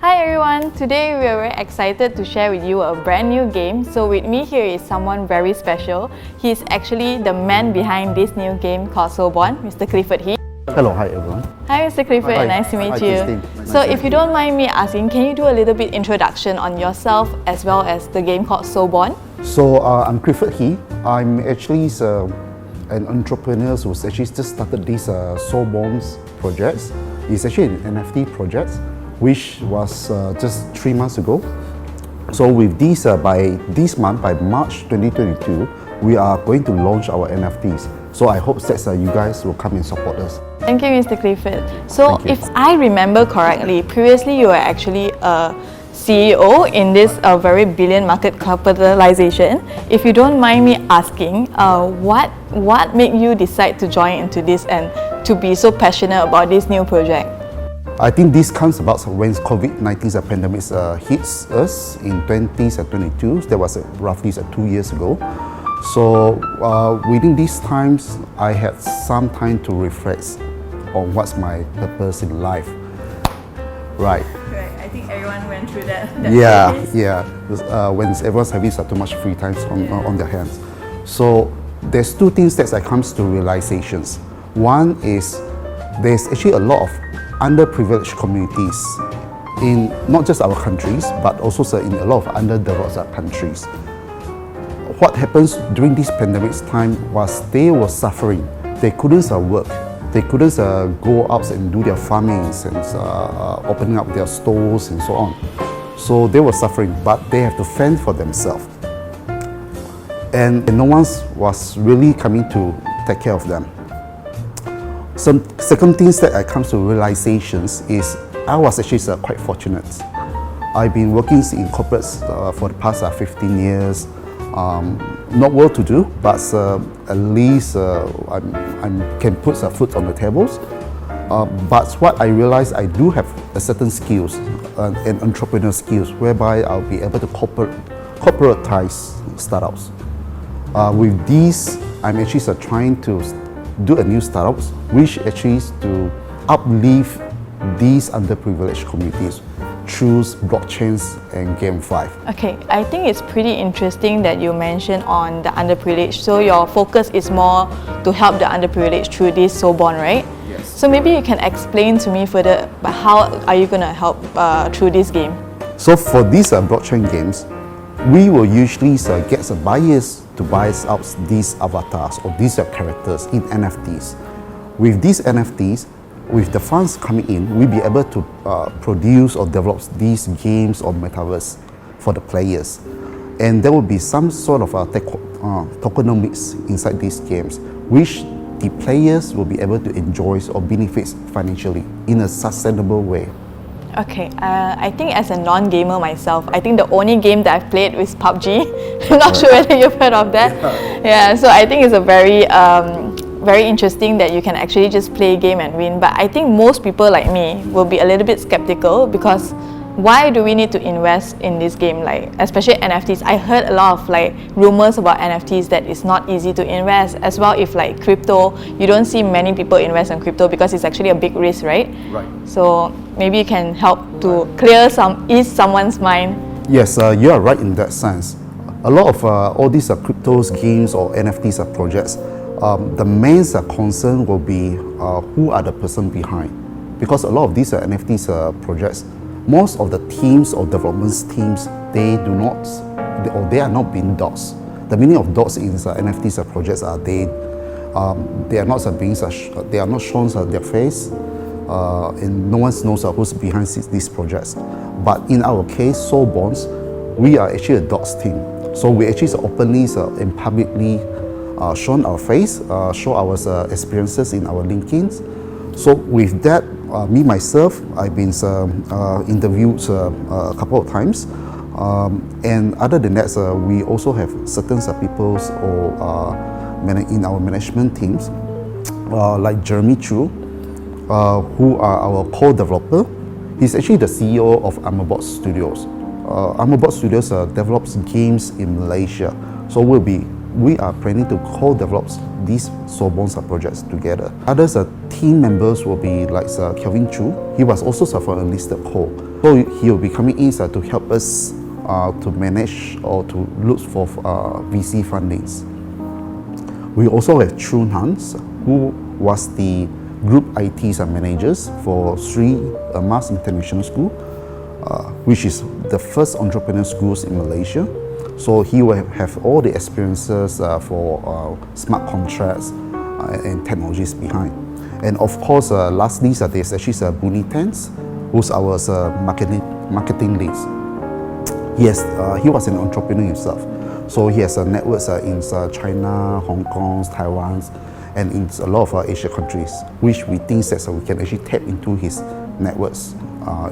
Hi everyone, today we are very excited to share with you a brand new game. So with me here is someone very special. He's actually the man behind this new game called Soulbond, Mr. Clifford here. Hello, hi everyone. Hi Mr. Clifford, Hi. nice to meet Hi, you. Christine. So if you don't mind me asking, can you do a little bit introduction on yourself as well as the game called Soulbond? So I'm Clifford He. I'm actually an entrepreneur who's actually just started this Soulbond projects. It's actually an NFT project, which was just 3 months ago. So with this, by this month, by March 2022, we are going to launch our NFTs. So I hope that you guys will come and support us. Thank you, Mr. Clifford. So if I remember correctly, previously you were actually a CEO in this very billion market capitalization. If you don't mind me asking, what made you decide to join into this and to be so passionate about this new project? I think this comes about when COVID-19 pandemic hits us in 2022. That was roughly 2 years ago. So within these times, I had some time to reflect on what's my purpose in life. Right. I think everyone went through that. Yeah. When everyone's having too much free time on their hands. So there's two things that comes to realizations. One is there's actually a lot of underprivileged communities in not just our countries, but also in a lot of underdeveloped countries. What happens during this pandemic time was they were suffering. They couldn't work. They couldn't go out and do their farmings and opening up their stores and so on. So they were suffering, but they have to fend for themselves. And no one was really coming to take care of them. Some second things that I come to realizations is I was actually quite fortunate. I've been working in corporates for the past 15 years. Not well to do, but at least I can put some food on the tables. But what I realized, I do have a certain skills and entrepreneurial skills, whereby I'll be able to corporatize startups. With these, I'm actually trying to do a new startups, which actually is to uplift these underprivileged communities through blockchains and GameFi. Okay, I think it's pretty interesting that you mentioned on the underprivileged. So your focus is more to help the underprivileged through this Soulbond, right? Yes. So maybe you can explain to me further, but how are you going to help through this game? So for these blockchain games, we will usually get some buyers to buy out these avatars or these characters in NFTs. With these NFTs, with the funds coming in, we'll be able to produce or develop these games or metaverse for the players. And there will be some sort of tokenomics inside these games, which the players will be able to enjoy or benefit financially in a sustainable way. Okay, I think as a non-gamer myself, I think the only game that I've played is PUBG. I'm not sure whether you've heard of that. Yeah, so I think it's a very interesting that you can actually just play a game and win. But I think most people like me will be a little bit skeptical because why do we need to invest in this game, like especially NFTs? I heard a lot of rumors about NFTs that it's not easy to invest. As well, if crypto, you don't see many people invest in crypto because it's actually a big risk, right? Right. So maybe you can help to ease someone's mind. Yes, you are right in that sense. A lot of all these cryptos, games or NFTs projects, the main concern will be who are the person behind. Because a lot of these NFTs projects, most of the teams or development teams, they are not being dogs. The meaning of dogs in NFTs projects are they are not shown their face, and no one knows who's behind these projects. But in our case, Soulbonds, we are actually a dogs team. So we actually openly and publicly shown our face, show our experiences in our LinkedIn. So with that, me myself, I've been interviewed a couple of times, and other than that, we also have certain people in our management teams, like Jeremy Chu, who are our co-developer. He's actually the CEO of Armorbot Studios. Armorbot Studios develops games in Malaysia, so we are planning to co-develop these Soulbond projects together. Other team members will be like Kelvin Chu. He was also from a listed co. So he will be coming in to help us to manage or to look for VC fundings. We also have Chun Hans, who was the group ITs and managers for Sri Mas International School, which is the first entrepreneur schools in Malaysia. So he will have all the experiences for smart contracts and technologies behind. And of course, lastly, there's actually Buni Tans, who's our marketing lead. He was an entrepreneur himself. So he has networks in China, Hong Kong, Taiwan, and in a lot of Asia countries, which we think that we can actually tap into his networks,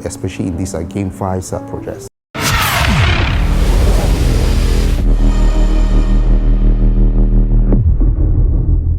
especially in these GameFi projects.